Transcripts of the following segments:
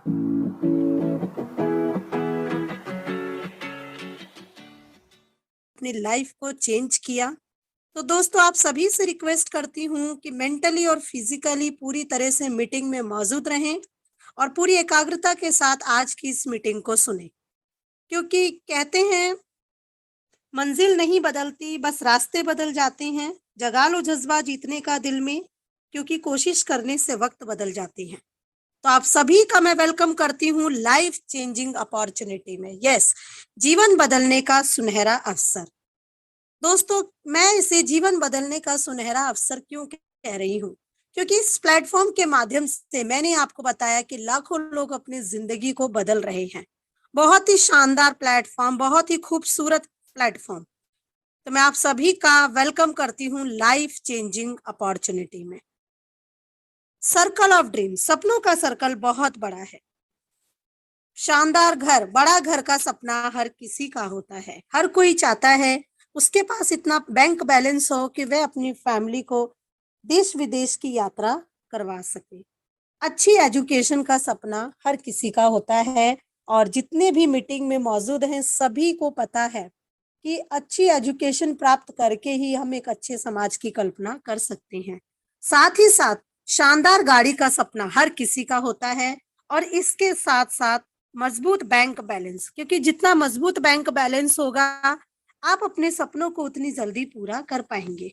अपनी लाइफ को चेंज किया। तो दोस्तों, आप सभी से रिक्वेस्ट करती हूँ कि मेंटली और फिजिकली पूरी तरह से मीटिंग में मौजूद रहें और पूरी एकाग्रता के साथ आज की इस मीटिंग को सुने, क्योंकि कहते हैं मंजिल नहीं बदलती, बस रास्ते बदल जाते हैं। जगा लो जज्बा जीतने का दिल में, क्योंकि कोशिश करने से वक्त बदल जाती है। तो आप सभी का मैं वेलकम करती हूँ लाइफ चेंजिंग अपॉर्चुनिटी में। यस, जीवन बदलने का सुनहरा अवसर। दोस्तों, मैं इसे जीवन बदलने का सुनहरा अवसर क्यों कह रही हूँ? क्योंकि इस प्लेटफॉर्म के माध्यम से मैंने आपको बताया कि लाखों लोग अपनी जिंदगी को बदल रहे हैं। बहुत ही शानदार प्लेटफॉर्म, बहुत ही खूबसूरत प्लेटफॉर्म। तो मैं आप सभी का वेलकम करती हूँ लाइफ चेंजिंग अपॉर्चुनिटी में। सर्कल ऑफ ड्रीम, सपनों का सर्कल बहुत बड़ा है। शानदार घर, बड़ा घर का सपना हर किसी का होता है। हर कोई चाहता है उसके पास इतना बैंक बैलेंस हो कि वह अपनी फैमिली को देश विदेश की यात्रा करवा सके। अच्छी एजुकेशन का सपना हर किसी का होता है, और जितने भी मीटिंग में मौजूद हैं सभी को पता है कि अच्छी एजुकेशन प्राप्त करके ही हम एक अच्छे समाज की कल्पना कर सकते हैं। साथ ही साथ शानदार गाड़ी का सपना हर किसी का होता है, और इसके साथ साथ मजबूत बैंक बैलेंस, क्योंकि जितना मजबूत बैंक बैलेंस होगा आप अपने सपनों को उतनी जल्दी पूरा कर पाएंगे।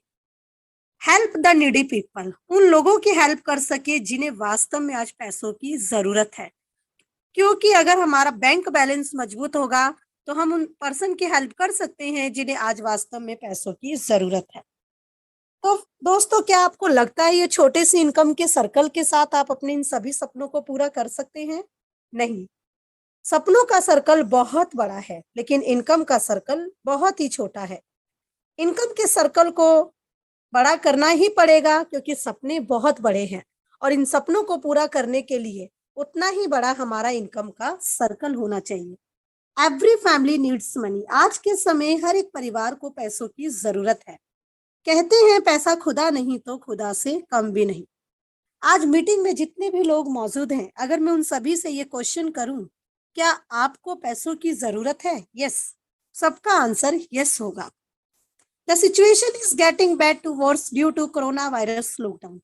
हेल्प द नीडी पीपल, उन लोगों की हेल्प कर सके जिन्हें वास्तव में आज पैसों की जरूरत है। क्योंकि अगर हमारा बैंक बैलेंस मजबूत होगा तो हम उन पर्सन की हेल्प कर सकते हैं जिन्हें आज वास्तव में पैसों की जरूरत है। तो दोस्तों, क्या आपको लगता है ये छोटे से इनकम के सर्कल के साथ आप अपने इन सभी सपनों को पूरा कर सकते हैं? नहीं, सपनों का सर्कल बहुत बड़ा है, लेकिन इनकम का सर्कल बहुत ही छोटा है। इनकम के सर्कल को बड़ा करना ही पड़ेगा, क्योंकि सपने बहुत बड़े हैं, और इन सपनों को पूरा करने के लिए उतना ही बड़ा हमारा इनकम का सर्कल होना चाहिए। एवरी फैमिली नीड्स मनी, आज के समय हर एक परिवार को पैसों की जरूरत है। कहते हैं पैसा खुदा नहीं तो खुदा से कम भी नहीं। आज मीटिंग में जितने भी लोग मौजूद हैं, अगर मैं उन सभी से ये क्वेश्चन करूं, क्या आपको पैसों की जरूरत है? यस, सबका आंसर यस होगा। The situation is getting bad to worse due to corona virus lockdown.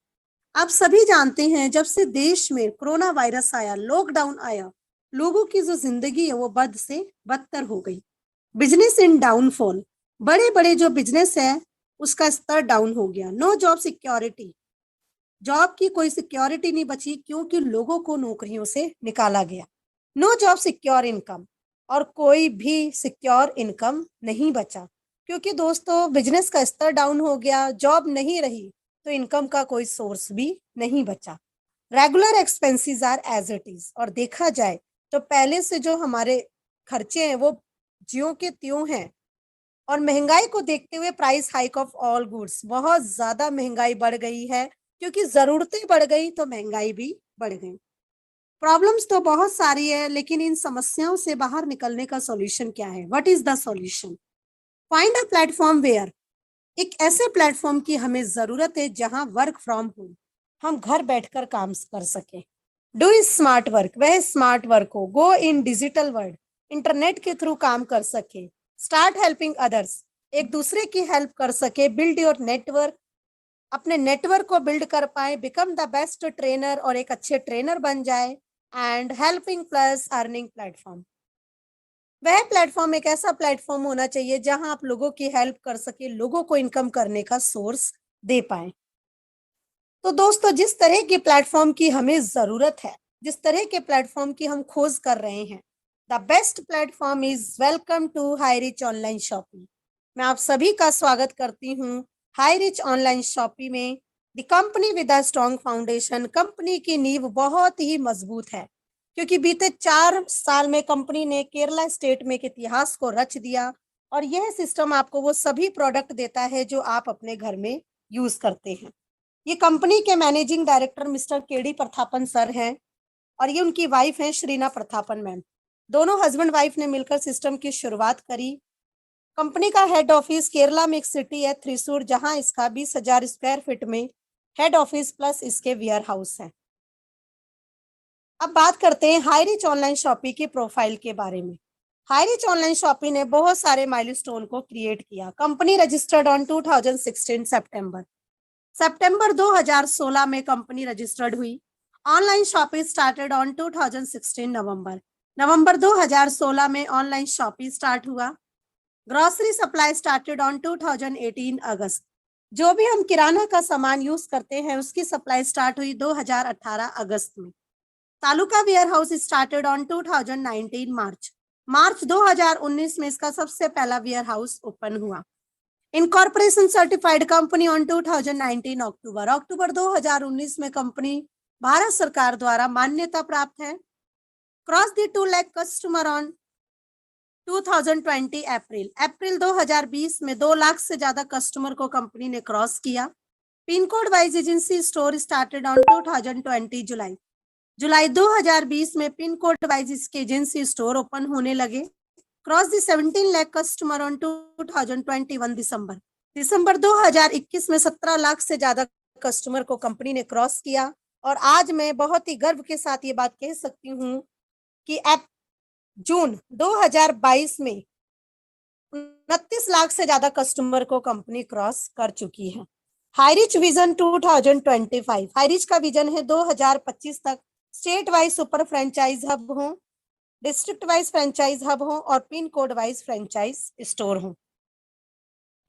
आप सभी जानते हैं जब से देश में कोरोना वायरस आया, लॉकडाउन आया, लोगों की जो जिंदगी है वो बद से बदतर हो गई। बिजनेस इन डाउनफॉल, बड़े बड़े जो बिजनेस है उसका स्तर डाउन हो गया। नो जॉब सिक्योरिटी, जॉब की कोई सिक्योरिटी नहीं बची, क्योंकि लोगों को नौकरियों से निकाला गया। नो जॉब सिक्योर इनकम, और कोई भी सिक्योर इनकम नहीं बचा, क्योंकि दोस्तों बिजनेस का स्तर डाउन हो गया, जॉब नहीं रही तो इनकम का कोई सोर्स भी नहीं बचा। Regular expenses are as it is, और देखा जाए तो पहले से जो हमारे खर्चे हैं वो ज्यों के त्यों हैं, और महंगाई को देखते हुए price hike of all goods, बहुत ज्यादा महंगाई बढ़ गई है, क्योंकि जरूरतें बढ़ गई तो महंगाई भी बढ़ गई। प्रॉब्लम्स तो बहुत सारी है, लेकिन इन समस्याओं से बाहर निकलने का सॉल्यूशन क्या है? What is the solution? Find a platform where, एक ऐसे प्लेटफॉर्म की हमें जरूरत है जहां वर्क फ्रॉम होम, हम घर बैठकर काम कर सकें। डू स्मार्ट वर्क, वह स्मार्ट वर्क हो। गो इन डिजिटल वर्ल्ड, इंटरनेट के थ्रू काम कर सके। स्टार्ट हेल्पिंग अदर्स, एक दूसरे की हेल्प कर सके। बिल्ड योर नेटवर्क, अपने नेटवर्क को बिल्ड कर पाए। बिकम द बेस्ट ट्रेनर, और एक अच्छे ट्रेनर बन जाए। And helping plus earning platform, वह प्लेटफॉर्म एक ऐसा प्लेटफॉर्म होना चाहिए जहां आप लोगों की हेल्प कर सके, लोगों को इनकम करने का सोर्स दे पाए। तो दोस्तों, जिस तरह के प्लेटफॉर्म की हमें जरूरत है, जिस तरह के प्लेटफॉर्म की हम खोज कर रहे हैं, the best platform is welcome to high rich online shopping. मैं आप सभी का स्वागत करती हूँ हाई रिच ऑनलाइन शॉपिंग में। The company with a strong foundation, company की नींव बहुत ही मजबूत है, क्योंकि बीते 4 साल में कंपनी ने केरला स्टेट में एक इतिहास को रच दिया, और यह सिस्टम आपको वो सभी प्रोडक्ट देता है जो आप अपने घर में यूज करते हैं। ये कंपनी के managing director mister KD Prathapan sir हैं, और ये उनकी वाइफ हैं श्रीना प्रथापन मैम। दोनों हस्बैंड वाइफ ने मिलकर सिस्टम की शुरुआत करी। कंपनी का हेड ऑफिस केरला में एक सिटी है थ्रिसूर, जहां इसका 20,000 स्क्वायर फीट में हेड ऑफिस प्लस इसके वेयर हाउस है। अब बात करते हैं हाईरिच ऑनलाइन शॉपिंग के प्रोफाइल के बारे में। हाईरिच ऑनलाइन शॉपिंग ने बहुत सारे माइलस्टोन को क्रिएट किया। कंपनी रजिस्टर्ड ऑन 2016 सितंबर 2016 में कंपनी रजिस्टर्ड हुई। ऑनलाइन शॉपिंग स्टार्टेड ऑन 2016 नवंबर 2016 में ऑनलाइन शॉपिंग स्टार्ट हुआ। ग्रोसरी सप्लाई स्टार्टेड ऑन 2018 अगस्त। जो भी हम किराना का सामान यूज करते हैं उसकी सप्लाई स्टार्ट हुई 2018 अगस्त में। Taluka warehouse started on 2019 March 2019 में इसका सबसे पहला वेयर हाउस ओपन हुआ। Incorporation certified company on 2019 October 2019 में कंपनी भारत सरकार द्वारा मान्यता प्राप्त है। Cross the 2 lakh customer on 2020 April 2020 में 2 लाख से ज्यादा कस्टमर को कंपनी ने क्रॉस किया। Pin code wise agency store started on 2020 जुलाई 2020 में पिन कोड वाइज इसके एजेंसी स्टोर ओपन होने लगे। Cross the 17 lakh customer on 2021 दिसंबर 2021 में 17 लाख से ज्यादा कस्टमर को कंपनी ने क्रॉस किया। और आज मैं बहुत ही गर्व के साथ ये बात कह सकती हूँ कि जून 2022 में 29 लाख से ज्यादा कस्टमर को कंपनी क्रॉस कर चुकी है। हाईरिच विजन 2025, हाईरिच का विजन है 2025 तक state wise super franchise hub हो, डिस्ट्रिक्ट वाइज फ्रेंचाइज हब हो और pin code wise franchise store हो।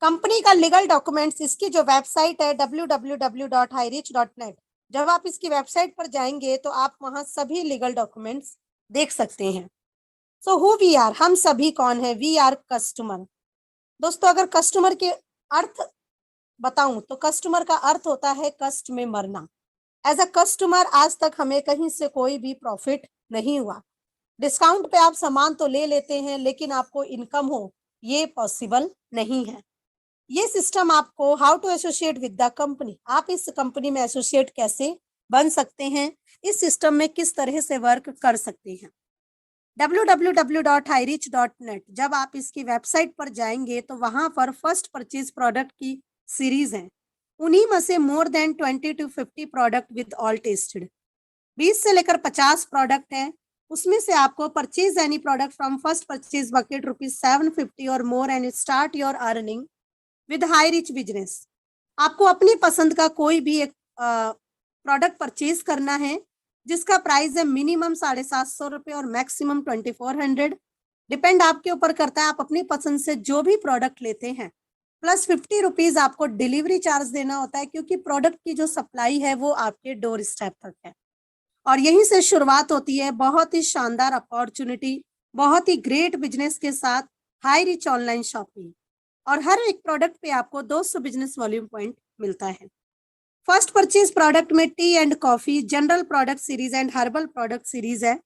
कंपनी का लीगल डॉक्यूमेंट्स, इसकी जो वेबसाइट है www.hirich.net, जब आप इसकी वेबसाइट पर जाएंगे तो आप वहां सभी लीगल डॉक्यूमेंट्स देख सकते हैं। सो हु वी आर, हम सभी कौन है? We are customer. दोस्तों अगर कस्टमर के अर्थ बताऊं तो कस्टमर का अर्थ होता है कष्ट में मरना। एज अ कस्टमर आज तक हमें कहीं से कोई भी प्रॉफिट नहीं हुआ। डिस्काउंट पे आप सामान तो ले लेते हैं लेकिन आपको इनकम हो ये पॉसिबल नहीं है। ये सिस्टम आपको how to associate with the company, आप इस कंपनी में एसोसिएट कैसे बन सकते हैं, इस सिस्टम में किस तरह से वर्क कर सकते हैं। www.hirich.net, जब आप इसकी वेबसाइट पर जाएंगे तो वहां पर फर्स्ट परचेज प्रोडक्ट की सीरीज है। उन्हीं में से more than 20 to 50 product with all tested, 20 से लेकर 50 प्रोडक्ट है। उसमें से आपको purchase any product from first purchase bucket ₹750 और more and start your earning with Highrich business. आपको अपनी पसंद का कोई भी एक प्रोडक्ट परचेज करना है जिसका प्राइस है मिनिमम ₹750 और मैक्सिमम 2400। डिपेंड आपके ऊपर करता है, आप अपनी पसंद से जो भी प्रोडक्ट लेते हैं प्लस ₹50 आपको डिलीवरी चार्ज देना होता है, क्योंकि प्रोडक्ट की जो सप्लाई है वो आपके डोर स्टेप तक है। और यहीं से शुरुआत होती है बहुत ही शानदार अपॉर्चुनिटी, बहुत ही ग्रेट बिजनेस के साथ हाईरिच ऑनलाइन शॉपिंग। और हर एक प्रोडक्ट पे आपको 200 बिजनेस वॉल्यूम पॉइंट मिलता है। फर्स्ट परचेज प्रोडक्ट में T and coffee, general product series and herbal product series है।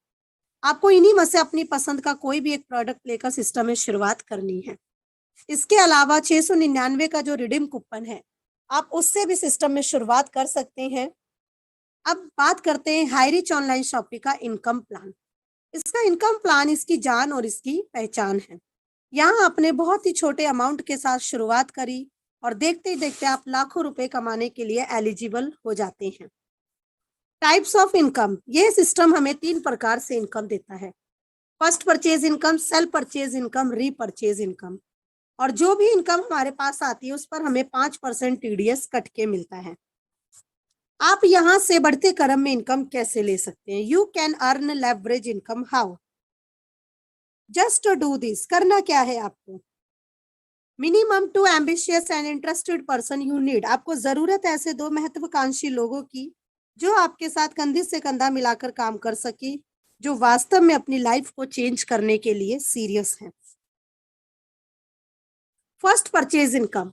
आपको इन्हीं में से अपनी पसंद का कोई भी एक प्रोडक्ट लेकर सिस्टम में शुरुआत करनी है। इसके अलावा 699 का जो रिडीम कूपन है आप उससे भी सिस्टम में शुरुआत कर सकते हैं। अब बात करते हैं हाईरिच ऑनलाइन शॉपिंग का इनकम प्लान। इसका इनकम प्लान इसकी जान और इसकी पहचान है। यहाँ आपने बहुत ही छोटे अमाउंट के साथ शुरुआत करी और देखते ही देखते आप लाखों रुपए कमाने के लिए एलिजिबल हो जाते हैं। टाइप्स ऑफ इनकम, ये सिस्टम हमें 3 प्रकार से इनकम देता है। First purchase income, cell purchase income, repurchase income. और जो भी इनकम हमारे पास आती है उस पर हमें 5% टीडीएस कट के मिलता है। आप यहाँ से बढ़ते क्रम में इनकम कैसे ले सकते हैं? You can earn leverage income how? Just do this, करना क्या है आपको? Minimum 2 ambitious and interested person you need, आपको जरूरत है ऐसे 2 महत्वाकांक्षी लोगों की जो आपके साथ कंधे से कंधा मिलाकर काम कर सके, जो वास्तव में अपनी लाइफ को चेंज करने के लिए सीरियस हैं। First purchase income,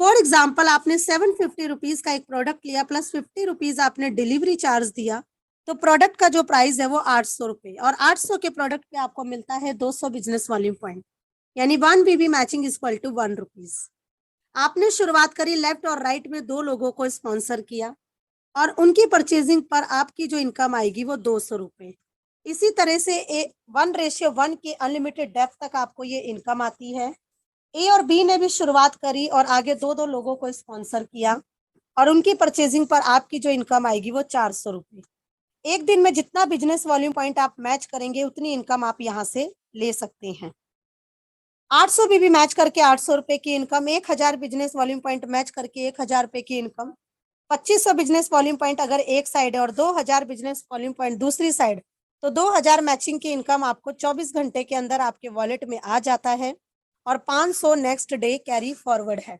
for example आपने ₹750 का एक प्रोडक्ट लिया प्लस ₹50 आपने डिलीवरी चार्ज दिया, तो प्रोडक्ट का जो प्राइस है वो ₹800 और 800 के प्रोडक्ट पे आपको मिलता है 200 बिजनेस वॉल्यूम पॉइंट, यानी 1 BB मैचिंग इक्वल टू ₹1। आपने शुरुआत करी, लेफ्ट और राइट में 2 लोगों को स्पॉन्सर किया और उनकी परचेजिंग पर आपकी जो इनकम आएगी वो ₹200। इसी तरह से 1:1 के अनलिमिटेड डेप्थ तक आपको ये इनकम आती है। ए और बी ने भी शुरुआत करी और आगे 2 लोगों को स्पॉन्सर किया और उनकी परचेजिंग पर आपकी जो इनकम आएगी वो ₹400। एक दिन में जितना बिजनेस वॉल्यूम पॉइंट आप मैच करेंगे उतनी इनकम आप यहाँ से ले सकते हैं। 800 बीबी मैच करके 800 रुपए की income, 1000 business volume point match करके 1000 रुपए की इनकम, 2500 बिजनेस वॉल्यूम पॉइंट अगर एक साइड है और 2000 बिजनेस वॉल्यूम पॉइंट दूसरी साइड, तो 2000 मैचिंग की इनकम आपको 24 घंटे के अंदर आपके वॉलेट में आ जाता है और 500 नेक्स्ट डे कैरी फॉरवर्ड है।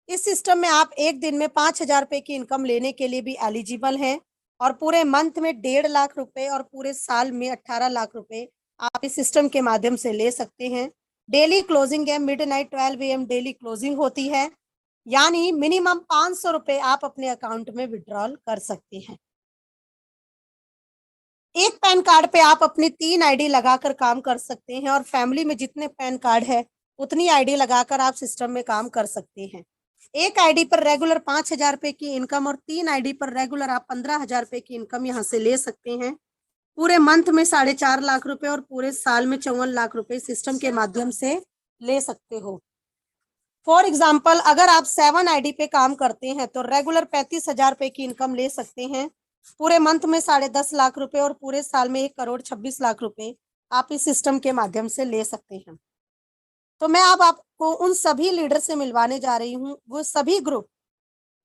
इस सिस्टम में आप एक दिन में 5000 रुपए की इनकम लेने के लिए भी एलिजिबल हैं और पूरे मंथ में 1.5 लाख रुपए और पूरे साल में 18 लाख रुपए आप इस सिस्टम के माध्यम से ले सकते हैं। डेली क्लोजिंग है, मिडनाइट 12 AM डेली क्लोजिंग होती है, यानी मिनिमम 500 रुपए आप अपने अकाउंट में विड्रॉल कर सकते हैं। एक पैन कार्ड पे आप अपनी 3 आईडी लगाकर काम कर सकते हैं और फैमिली में जितने पैन कार्ड है उतनी आईडी लगाकर आप सिस्टम में काम कर सकते हैं। एक आईडी पर रेगुलर 5000 रुपए की इनकम और 3 आईडी पर रेगुलर आप 15,000 रुपए की इनकम यहाँ से ले सकते हैं। पूरे मंथ में 4.5 लाख रुपए और पूरे साल में 54 लाख रुपए सिस्टम के माध्यम से ले सकते हो। फॉर एग्जाम्पल, अगर आप 7 आईडी पे काम करते हैं तो रेगुलर 35,000 रुपए की इनकम ले सकते हैं। पूरे मंथ में 10.5 लाख रुपए और पूरे साल में 1,26,00,000 रुपए आप इस सिस्टम के माध्यम से ले सकते हैं। तो मैं अब आपको उन सभी लीडर से मिलवाने जा रही हूँ, वो सभी ग्रुप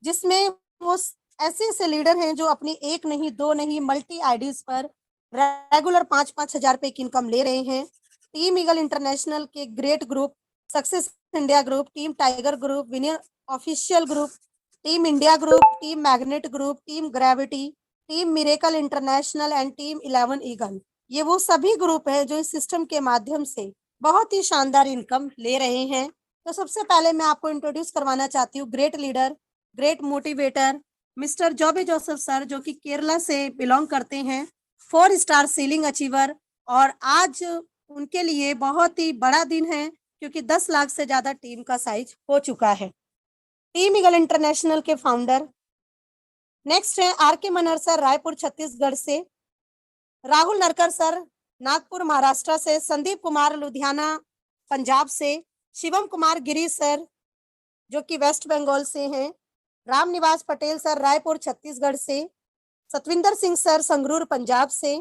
जिसमें वो ऐसे लीडर हैं जो अपनी एक नहीं, दो नहीं, मल्टी आईडीज पर रेगुलर 5-5 हजार रुपए की इनकम ले रहे हैं। टीम ईगल इंटरनेशनल के great group, success India group, team tiger group, winner official group, team India group, team magnet group, team gravity, team miracle international and team 11 eagle, ये वो सभी ग्रुप है जो इस सिस्टम के माध्यम से बहुत ही शानदार इनकम ले रहे हैं। तो सबसे पहले मैं आपको इंट्रोड्यूस करवाना चाहती हूँ great leader, great motivator mister Jobey Joseph sir, जो कि केरला से बिलोंग करते हैं, 4 स्टार सीलिंग अचीवर। और आज उनके लिए बहुत ही बड़ा दिन है क्योंकि 10 लाख से ज्यादा टीम का साइज हो चुका है। टीम ईगल इंटरनेशनल के फाउंडर। नेक्स्ट है आर के मनहर सर, रायपुर छत्तीसगढ़ से, राहुल नरकर सर, नागपुर महाराष्ट्र से, संदीप कुमार लुधियाना पंजाब से, शिवम कुमार गिरी सर जो कि वेस्ट बंगाल से हैं, राम निवास पटेल सर, रायपुर छत्तीसगढ़ से, सतविंदर सिंह सर, संगरूर पंजाब से,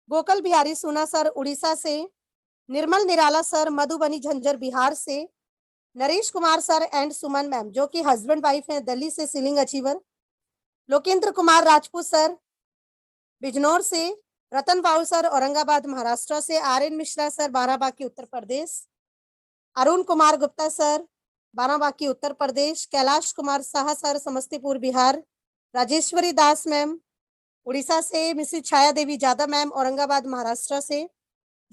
गोकल बिहारी सोना सर, उड़ीसा से, निर्मल निराला सर, मधुबनी झंझर बिहार से, Naresh Kumar sir and Suman ma'am जो कि हस्बैंड वाइफ हैं, दिल्ली से ceiling achiever, Lokendra Kumar Rajput sir, Bijnor से, रतन बाबू सर, औरंगाबाद महाराष्ट्र से, RN. Mishra sir, Barabanki Uttar Pradesh, Arun Kumar Gupta sir, Barabanki Uttar Pradesh, Kailash Kumar Saha sir, Samastipur Bihar, Rajeshwari दास मैम उड़ीसा से, मिसेस छाया देवी जादव मैम औरंगाबाद महाराष्ट्र से,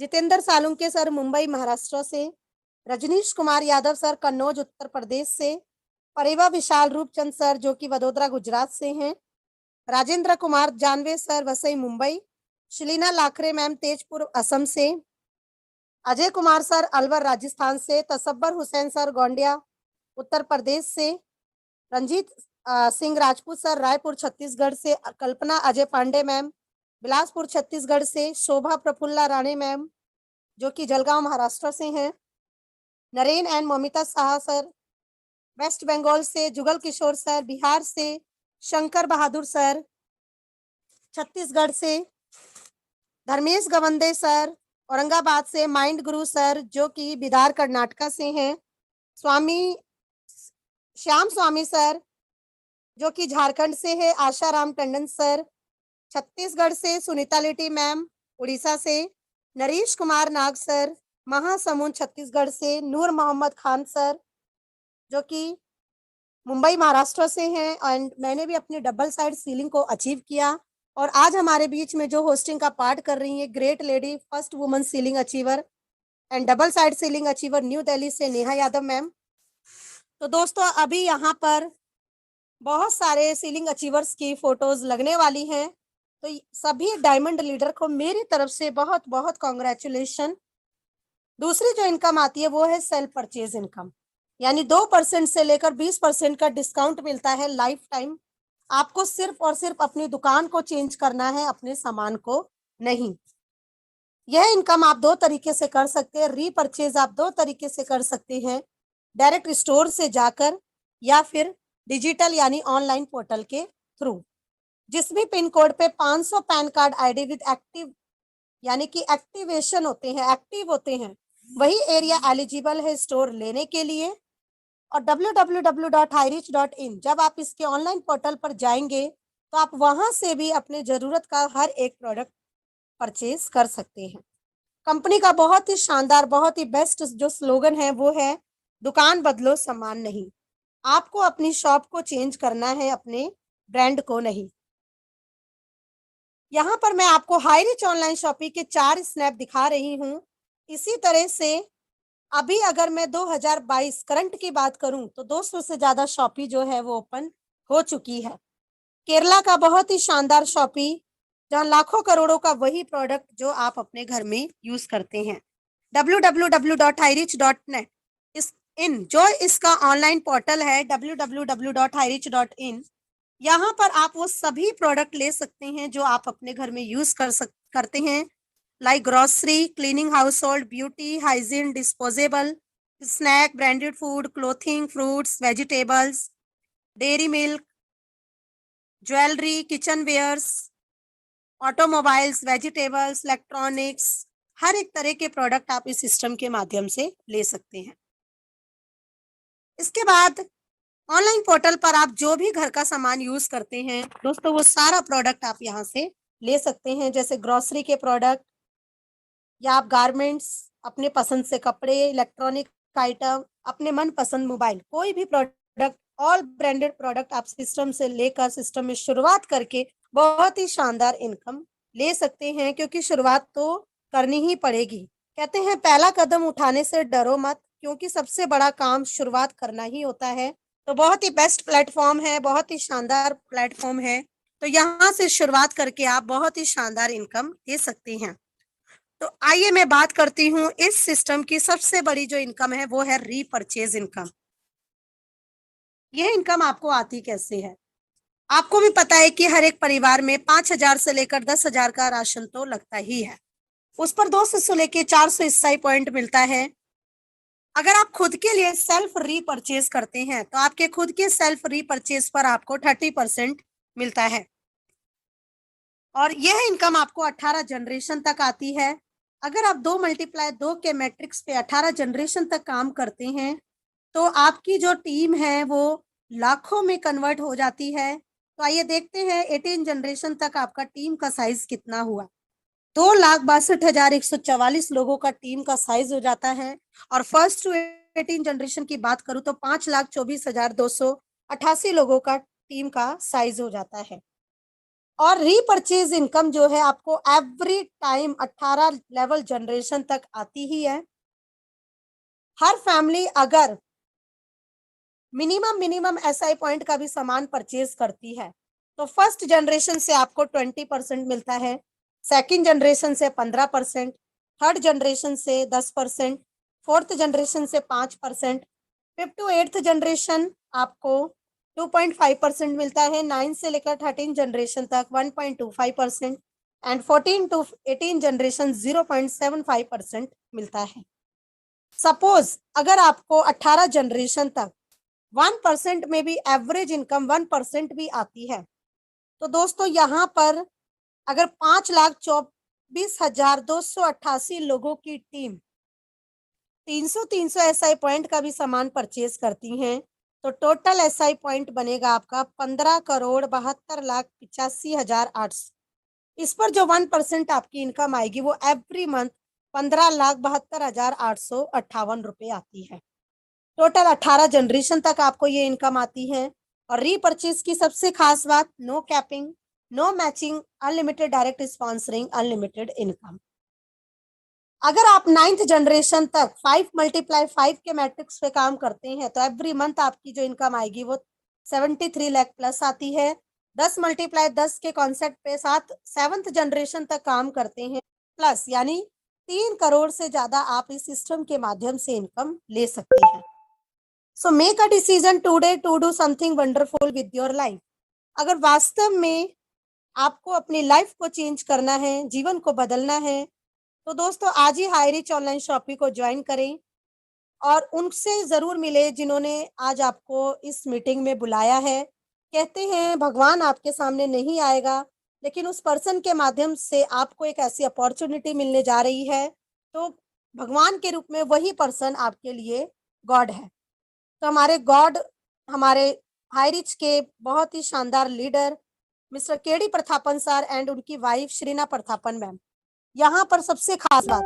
जितेंद्र सालुंके सर, मुंबई महाराष्ट्र से, रजनीश कुमार यादव सर, कन्नौज उत्तर प्रदेश से, परिवा विशाल रूपचंद सर जो कि वडोदरा गुजरात से हैं, राजेंद्र कुमार जानवे सर, वसई मुंबई, शलीना लाखरे मैम, तेजपुर असम से, अजय कुमार सर, अलवर राजस्थान से, तसब्बर हुसैन सर, गोंडिया उत्तर प्रदेश से, रंजीत सिंह राजपूत सर, रायपुर छत्तीसगढ़ से, कल्पना अजय पांडे मैम, बिलासपुर छत्तीसगढ़ से, शोभा प्रफुल्ला राणे मैम जो कि जलगांव महाराष्ट्र से हैं, नरेन एंड ममिता साहा सर, वेस्ट बंगाल से, जुगल किशोर सर, बिहार से, शंकर बहादुर सर, छत्तीसगढ़ से, धर्मेश गवंदे सर, औरंगाबाद से, माइंड गुरु सर जो कि बिदार कर्नाटका से हैं, स्वामी श्याम स्वामी सर जो कि झारखंड से है, आशा राम टंडन सर, छत्तीसगढ़ से, सुनीता लिटी मैम उड़ीसा से, नरेश कुमार नाग सर, महासमुंद छत्तीसगढ़ से, नूर मोहम्मद खान सर जो कि मुंबई महाराष्ट्र से हैं, एंड मैंने भी अपनी डबल साइड सीलिंग को अचीव किया। और आज हमारे बीच में जो होस्टिंग का पार्ट कर रही है great lady, first woman ceiling achiever and double side ceiling achiever new Delhi से, नेहा यादव मैम। तो दोस्तों अभी यहाँ पर बहुत सारे सीलिंग अचीवर्स की फोटोज लगने वाली हैं, तो सभी डायमंड लीडर को मेरी तरफ से बहुत बहुत कॉन्ग्रेचुलेशन। दूसरी जो इनकम आती है वो है सेल्फ परचेज इनकम, यानी 2% से लेकर 20% का डिस्काउंट मिलता है लाइफ टाइम। आपको सिर्फ और सिर्फ अपनी दुकान को चेंज करना है, अपने सामान को नहीं। यह इनकम आप 2 तरीके से कर सकते हैं। रीपरचेज आप 2 तरीके से कर सकते हैं, डायरेक्ट स्टोर से जाकर या फिर डिजिटल यानी ऑनलाइन पोर्टल के थ्रू। जिस भी पिन कोड पे 500 pan card ID with active यानी कि एक्टिवेशन होते हैं, एक्टिव होते हैं, वही एरिया एलिजिबल है स्टोर लेने के लिए। और www.highreach.in जब आप इसके ऑनलाइन पोर्टल पर जाएंगे तो आप वहां से भी अपने जरूरत का हर एक प्रोडक्ट परचेज कर सकते हैं। कंपनी का बहुत ही शानदार, बहुत ही बेस्ट जो स्लोगन है वो है, दुकान बदलो सामान नहीं। आपको अपनी शॉप को चेंज करना है, अपने ब्रांड को नहीं। यहाँ पर मैं आपको हाई रिच ऑनलाइन शॉपिंग के 4 स्नैप दिखा रही हूँ। इसी तरह से अभी अगर मैं 2022 करंट की बात करूं तो 200 से ज्यादा शॉपी जो है वो ओपन हो चुकी है। केरला का बहुत ही शानदार शॉपी, जहां लाखों करोड़ों का वही प्रोडक्ट जो आप अपने घर में यूज करते हैं। www.highreach.net इस इन जो इसका ऑनलाइन पोर्टल है www.highreach.in, यहाँ पर आप वो सभी प्रोडक्ट ले सकते हैं जो आप अपने घर में यूज करते हैं, like grocery, cleaning, household, beauty, hygiene, disposable, snack, branded food, clothing, fruits, vegetables, dairy milk, jewellery, kitchen wares, automobiles, vegetables, electronics, हर एक तरह के प्रोडक्ट आप इस सिस्टम के माध्यम से ले सकते हैं। इसके बाद ऑनलाइन पोर्टल पर आप जो भी घर का सामान यूज करते हैं दोस्तों, वो सारा प्रोडक्ट आप यहाँ से ले सकते हैं, जैसे ग्रोसरी के प्रोडक्ट या आप गारमेंट्स, अपने पसंद से कपड़े, इलेक्ट्रॉनिक आइटम, अपने मन पसंद मोबाइल, कोई भी प्रोडक्ट, ऑल ब्रांडेड प्रोडक्ट आप सिस्टम से लेकर सिस्टम में शुरुआत करके बहुत ही शानदार इनकम ले सकते हैं, क्योंकि शुरुआत तो करनी ही पड़ेगी। कहते हैं पहला कदम उठाने से डरो मत, क्योंकि सबसे बड़ा काम शुरुआत करना ही होता है। तो बहुत ही बेस्ट प्लेटफॉर्म है, बहुत ही शानदार प्लेटफॉर्म है। तो यहाँ से शुरुआत करके आप बहुत ही शानदार इनकम दे सकते हैं। तो आइए मैं बात करती हूँ इस सिस्टम की सबसे बड़ी जो इनकम है वो है रीपरचेज इनकम। यह इनकम आपको आती कैसे है? आपको भी पता है कि हर एक परिवार में 5,000 से लेकर 10,000 का राशन तो लगता ही है। उस पर 200 से लेकर 400 ईसाई पॉइंट मिलता है। अगर आप खुद के लिए सेल्फ रीपरचेज करते हैं तो आपके खुद के सेल्फ रीपरचेज पर आपको 30% मिलता है। और यह इनकम आपको 18 जनरेशन तक आती है। अगर आप 2 × 2 के मैट्रिक्स पे 18 जनरेशन तक काम करते हैं तो आपकी जो टीम है वो लाखों में कन्वर्ट हो जाती है। तो आइए देखते हैं 18 जनरेशन तक आपका टीम का साइज कितना हुआ। 2,62,144 लोगों का टीम का साइज हो जाता है। और फर्स्ट टू 18 जनरेशन की बात करूं तो 5,24,288 लोगों का टीम का साइज हो जाता है। और रीपरचेज इनकम जो है आपको एवरी टाइम 18 लेवल जनरेशन तक आती ही है। हर फैमिली अगर मिनिमम एसआई पॉइंट का भी सामान परचेज करती है तो फर्स्ट जनरेशन से आपको 20% मिलता है, सेकंड जनरेशन से 15%, थर्ड जनरेशन से 10%, फोर्थ जनरेशन से 5%, फिफ्थ टू एट्थ जनरेशन आपको 2.5% मिलता है, 9 से लेकर 13 जनरेशन तक 1.25% एंड 14 टू 18 जनरेशन 0.75% मिलता है। सपोज अगर आपको 18 जनरेशन तक 1% में भी एवरेज इनकम 1% भी आती है तो दोस्तों यहाँ पर अगर 5,24,288 लोगों की टीम 300 एसआई पॉइंट का भी सामान परचेज करती हैं तो टोटल एसआई पॉइंट बनेगा आपका 15,72,85,800। इस पर जो 1% आपकी इनकम आएगी वो एवरी मंथ 15,72,858 रुपए आती है। टोटल 18 जनरेशन तक आपको ये इनकम आती है। और रीपरचेज की सबसे खास बात, no capping, no matching, unlimited direct sponsoring, unlimited income. अगर आप 9th जनरेशन तक 5 × 5 के मैट्रिक्स पे काम करते हैं तो एवरी मंथ आपकी जो इनकम आएगी वो 73 लाख प्लस आती है। 10 × 10 के कॉन्सेप्ट पे 7th जनरेशन तक काम करते हैं प्लस, यानी 3 करोड़ से ज्यादा आप इस सिस्टम के माध्यम से इनकम ले सकते हैं। So make a decision today to do something wonderful with your life. अगर वास्तव में आपको अपनी लाइफ को चेंज करना है, जीवन को बदलना है, तो दोस्तों आज ही हाई रिच ऑनलाइन शॉपिंग को ज्वाइन करें और उनसे जरूर मिले जिन्होंने आज आपको इस मीटिंग में बुलाया है। कहते हैं भगवान आपके सामने नहीं आएगा, लेकिन उस पर्सन के माध्यम से आपको एक ऐसी अपॉर्चुनिटी मिलने जा रही है, तो भगवान के रूप में वही पर्सन आपके लिए गॉड है। तो हमारे गॉड, हमारे हाई रिच के बहुत ही शानदार leader mister KD Prathapan sir and उनकी वाइफ श्रीना प्रथापन मैम। यहाँ पर सबसे खास बात,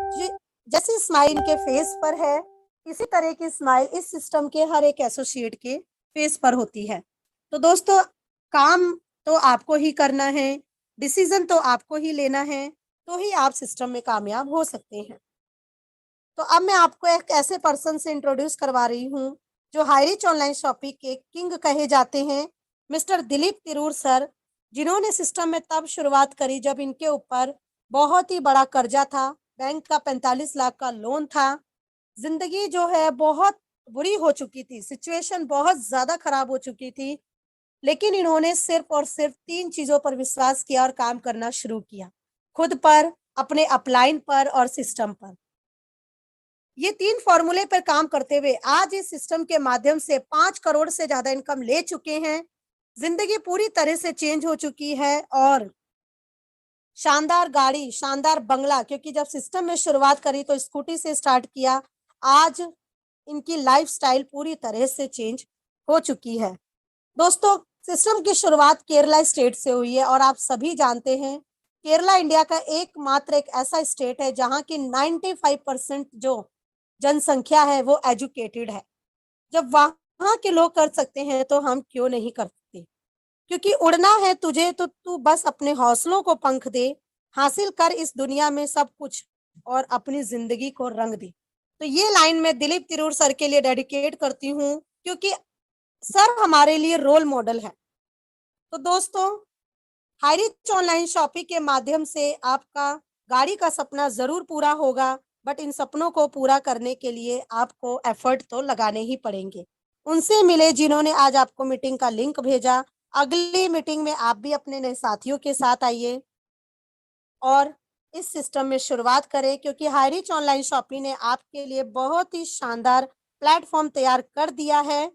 जैसी स्माइल के फेस पर है, इसी तरह की स्माइल इस सिस्टम के हर एक एसोसिएट के फेस पर होती है। तो दोस्तों, काम तो आपको ही करना है, डिसीजन तो आपको ही लेना है, तो ही आप सिस्टम में कामयाब हो सकते हैं। तो अब मैं आपको एक ऐसे पर्सन से इंट्रोड्यूस करवा रही हूँ जो हाई रिच ऑनलाइन शॉपिंग के किंग कहे जाते हैं, मिस्टर दिलीप तिरूर सर, जिन्होंने सिस्टम में तब शुरुआत करी जब इनके ऊपर बहुत ही बड़ा कर्जा था, बैंक का 45 लाख का लोन था, जिंदगी जो है बहुत बुरी हो चुकी थी, सिचुएशन बहुत ज्यादा खराब हो चुकी थी। लेकिन इन्होंने सिर्फ और सिर्फ 3 चीजों पर विश्वास किया और काम करना शुरू किया, खुद पर, अपने अपलाइन पर और सिस्टम पर। ये 3 फॉर्मूले पर काम करते हुए आज इस सिस्टम के माध्यम से 5 करोड़ से ज्यादा इनकम ले चुके हैं। जिंदगी पूरी तरह से चेंज हो चुकी है और शानदार गाड़ी, शानदार बंगला, क्योंकि जब सिस्टम में शुरुआत करी तो स्कूटी से स्टार्ट किया, आज इनकी लाइफस्टाइल पूरी तरह से चेंज हो चुकी है। दोस्तों, सिस्टम की शुरुआत केरला स्टेट से हुई है और आप सभी जानते हैं केरला इंडिया का एकमात्र एक ऐसा स्टेट है जहां की 95% जो जनसंख्या है वो एजुकेटेड है। जब वहां के लोग कर सकते हैं तो हम क्यों नहीं कर सकते? क्योंकि उड़ना है तुझे तो तू बस अपने हौसलों को पंख दे, हासिल कर इस दुनिया में सब कुछ और अपनी जिंदगी को रंग दे। तो ये लाइन मैं दिलीप तिरूर सर के लिए डेडिकेट करती हूँ, क्योंकि सर हमारे लिए रोल मॉडल है। तो दोस्तों, हाई रिच ऑनलाइन शॉपिंग के माध्यम से आपका गाड़ी का सपना जरूर पूरा होगा, बट इन सपनों को पूरा करने के लिए आपको एफर्ट तो लगाने ही पड़ेंगे। उनसे मिले जिन्होंने आज आपको मीटिंग का लिंक भेजा। अगली मीटिंग में आप भी अपने नए साथियों के साथ आइए और इस सिस्टम में शुरुआत करें, क्योंकि हाई रिच ऑनलाइन शॉपिंग ने आपके लिए बहुत ही शानदार प्लेटफॉर्म तैयार कर दिया है।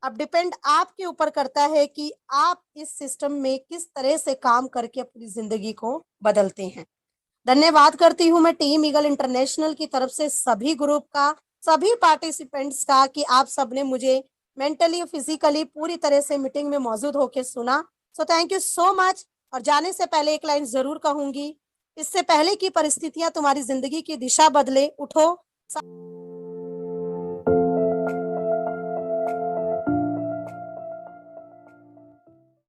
अब डिपेंड आपके ऊपर करता है कि आप इस सिस्टम में किस तरह से काम करके अपनी जिंदगी को बदलते हैं। धन्यवाद करती हूं मैं टीम ईगल इंटरनेशनल की तरफ से सभी ग्रुप का, सभी पार्टिसिपेंट्स का, कि आप सबने मुझे मेंटली फिजिकली पूरी तरह से मीटिंग में मौजूद होकर सुना। So thank you so much. और जाने से पहले एक लाइन जरूर कहूंगी, इससे पहले की परिस्थितियां तुम्हारी जिंदगी की दिशा बदले, उठो।